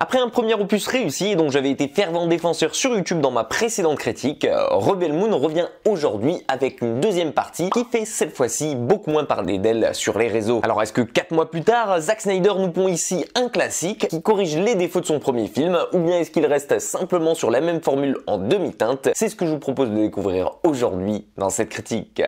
Après un premier opus réussi dont j'avais été fervent défenseur sur YouTube dans ma précédente critique, Rebel Moon revient aujourd'hui avec une deuxième partie qui fait cette fois-ci beaucoup moins parler d'elle sur les réseaux. Alors est-ce que 4 mois plus tard, Zack Snyder nous pond ici un classique qui corrige les défauts de son premier film, ou bien est-ce qu'il reste simplement sur la même formule en demi-teinte? C'est ce que je vous propose de découvrir aujourd'hui dans cette critique.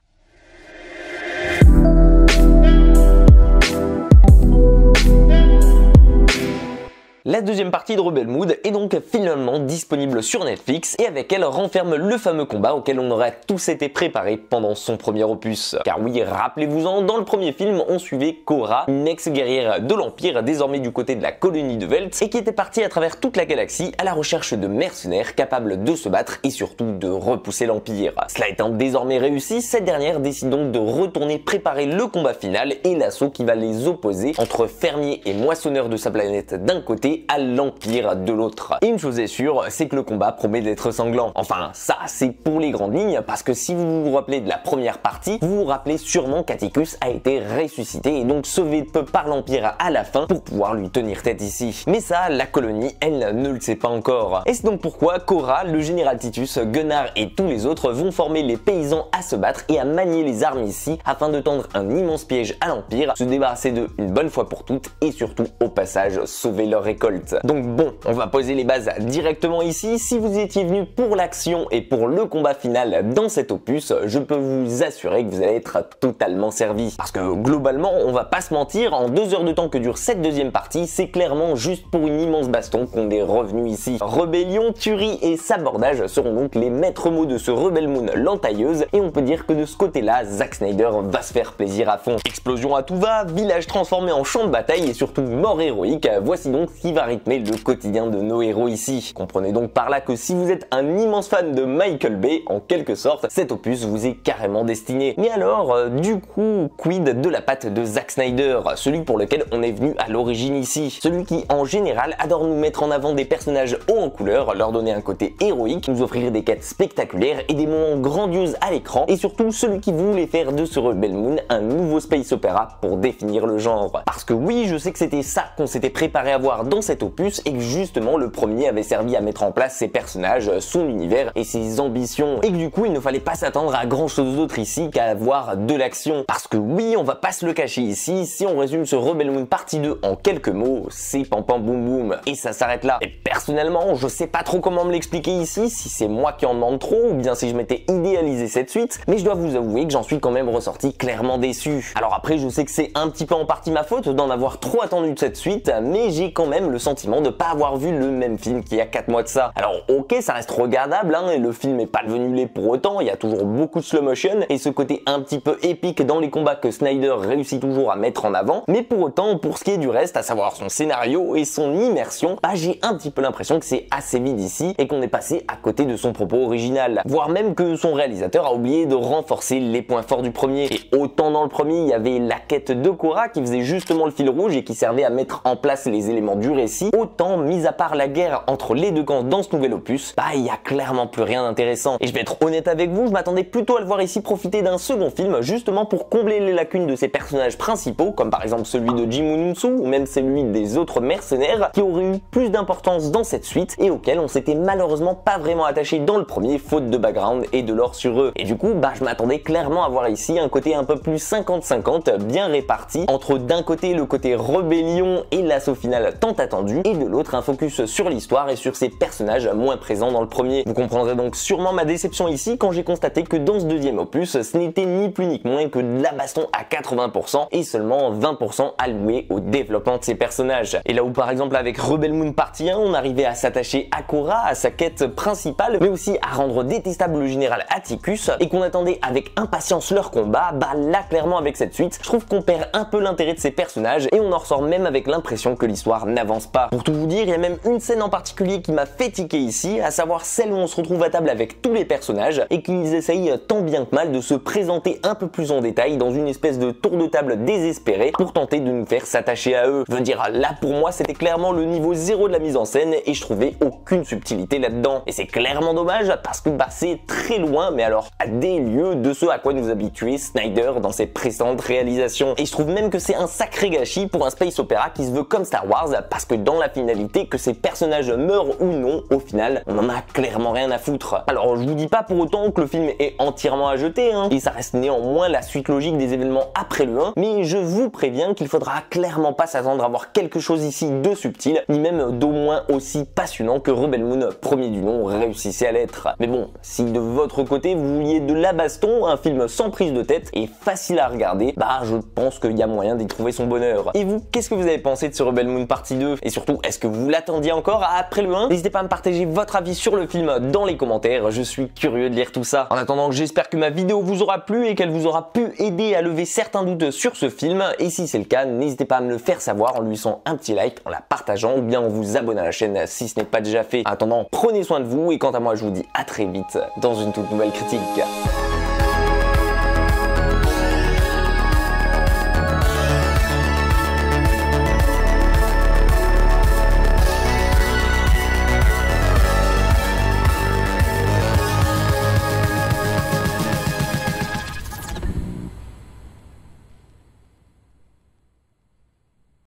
La deuxième partie de Rebel Moon est donc finalement disponible sur Netflix et avec elle renferme le fameux combat auquel on aurait tous été préparés pendant son premier opus. Car oui, rappelez-vous-en, dans le premier film, on suivait Cora, une ex-guerrière de l'Empire désormais du côté de la colonie de Velt et qui était partie à travers toute la galaxie à la recherche de mercenaires capables de se battre et surtout de repousser l'Empire. Cela étant désormais réussi, cette dernière décide donc de retourner préparer le combat final et l'assaut qui va les opposer entre fermiers et moissonneurs de sa planète d'un côté à l'Empire de l'autre. Et une chose est sûre, c'est que le combat promet d'être sanglant. Enfin, ça c'est pour les grandes lignes, parce que si vous vous rappelez de la première partie, vous vous rappelez sûrement qu'Atticus a été ressuscité et donc sauvé de peu par l'Empire à la fin pour pouvoir lui tenir tête ici. Mais ça, la colonie, elle ne le sait pas encore. Et c'est donc pourquoi Cora, le général Titus, Gunnar et tous les autres vont former les paysans à se battre et à manier les armes ici afin de tendre un immense piège à l'Empire, se débarrasser d'eux une bonne fois pour toutes et surtout au passage sauver leur récolte. Donc bon, on va poser les bases directement ici. Si vous étiez venu pour l'action et pour le combat final dans cet opus, je peux vous assurer que vous allez être totalement servi. Parce que globalement, on va pas se mentir, en 2 heures de temps que dure cette deuxième partie, c'est clairement juste pour une immense baston qu'on est revenu ici. Rébellion, tuerie et sabordage seront donc les maîtres mots de ce Rebel Moon l'entailleuse et on peut dire que de ce côté-là, Zack Snyder va se faire plaisir à fond. Explosion à tout va, village transformé en champ de bataille et surtout mort héroïque, voici donc ce qui va rythmer le quotidien de nos héros ici. Comprenez donc par là que si vous êtes un immense fan de Michael Bay, en quelque sorte, cet opus vous est carrément destiné. Mais alors, du coup, quid de la patte de Zack Snyder, celui pour lequel on est venu à l'origine ici, celui qui en général adore nous mettre en avant des personnages hauts en couleur, leur donner un côté héroïque, nous offrir des quêtes spectaculaires et des moments grandioses à l'écran, et surtout celui qui voulait faire de ce Rebel Moon un nouveau space opéra pour définir le genre. Parce que oui, je sais que c'était ça qu'on s'était préparé à voir dans cet opus et que justement le premier avait servi à mettre en place ses personnages, son univers et ses ambitions et que du coup il ne fallait pas s'attendre à grand chose d'autre ici qu'à avoir de l'action. Parce que oui, on va pas se le cacher ici, si on résume ce Rebel Moon partie 2 en quelques mots, c'est pam pam boum boum et ça s'arrête là. Et personnellement, je sais pas trop comment me l'expliquer ici, si c'est moi qui en demande trop ou bien si je m'étais idéalisé cette suite, mais je dois vous avouer que j'en suis quand même ressorti clairement déçu. Alors après, je sais que c'est un petit peu en partie ma faute d'en avoir trop attendu de cette suite, mais j'ai quand même le sentiment de pas avoir vu le même film qu'il y a 4 mois de ça. Alors ok, ça reste regardable, hein, et le film est pas le venulé pour autant, il y a toujours beaucoup de slow motion et ce côté un petit peu épique dans les combats que Snyder réussit toujours à mettre en avant, mais pour autant, pour ce qui est du reste, à savoir son scénario et son immersion, bah j'ai un petit peu l'impression que c'est assez vide ici et qu'on est passé à côté de son propos original, voire même que son réalisateur a oublié de renforcer les points forts du premier. Et autant dans le premier, il y avait la quête de Cora qui faisait justement le fil rouge et qui servait à mettre en place les éléments du récit, autant mis à part la guerre entre les deux camps dans ce nouvel opus, bah il y a clairement plus rien d'intéressant. Et je vais être honnête avec vous, je m'attendais plutôt à le voir ici profiter d'un second film justement pour combler les lacunes de ses personnages principaux, comme par exemple celui de Jim Ununsu ou même celui des autres mercenaires qui auraient eu plus d'importance dans cette suite et auxquels on s'était malheureusement pas vraiment attaché dans le premier faute de background et de lore sur eux. Et du coup, bah je m'attendais clairement à voir ici un côté un peu plus 50-50 bien réparti entre d'un côté le côté rébellion et l'assaut final tant attendu et de l'autre un focus sur l'histoire et sur ses personnages moins présents dans le premier. Vous comprendrez donc sûrement ma déception ici quand j'ai constaté que dans ce deuxième opus, ce n'était ni plus ni moins que de la baston à 80% et seulement 20% alloué au développement de ses personnages. Et là où par exemple avec Rebel Moon partie 1, on arrivait à s'attacher à Cora, à sa quête principale, mais aussi à rendre détestable le général Atticus et qu'on attendait avec impatience leur combat, bah là clairement avec cette suite, je trouve qu'on perd un peu l'intérêt de ces personnages et on en ressort même avec l'impression que l'histoire n'avance pas. Pour tout vous dire, il y a même une scène en particulier qui m'a fait tiquer ici, à savoir celle où on se retrouve à table avec tous les personnages et qu'ils essayent tant bien que mal de se présenter un peu plus en détail dans une espèce de tour de table désespéré pour tenter de nous faire s'attacher à eux. Je veux dire, là pour moi c'était clairement le niveau 0 de la mise en scène et je trouvais aucune subtilité là-dedans. Et c'est clairement dommage parce que bah c'est très loin, mais alors à des lieux de ce à quoi nous habituait Snyder dans ses précédentes réalisations. Et je trouve même que c'est un sacré gâchis pour un space opéra qui se veut comme Star Wars, parce parce que dans la finalité, que ces personnages meurent ou non, au final, on en a clairement rien à foutre. Alors je vous dis pas pour autant que le film est entièrement à jeter, et ça reste néanmoins la suite logique des événements après le 1, mais je vous préviens qu'il faudra clairement pas s'attendre à voir quelque chose ici de subtil, ni même d'au moins aussi passionnant que Rebel Moon, premier du nom, réussissait à l'être. Mais bon, si de votre côté vous vouliez de la baston, un film sans prise de tête et facile à regarder, bah je pense qu'il y a moyen d'y trouver son bonheur. Et vous, qu'est-ce que vous avez pensé de ce Rebel Moon partie 2? Et surtout, est-ce que vous l'attendiez encore après le 1? N'hésitez pas à me partager votre avis sur le film dans les commentaires, je suis curieux de lire tout ça. En attendant, j'espère que ma vidéo vous aura plu et qu'elle vous aura pu aider à lever certains doutes sur ce film, et si c'est le cas, n'hésitez pas à me le faire savoir en lui laissant un petit like, en la partageant ou bien en vous abonnant à la chaîne si ce n'est pas déjà fait. En attendant, prenez soin de vous et quant à moi, je vous dis à très vite dans une toute nouvelle critique.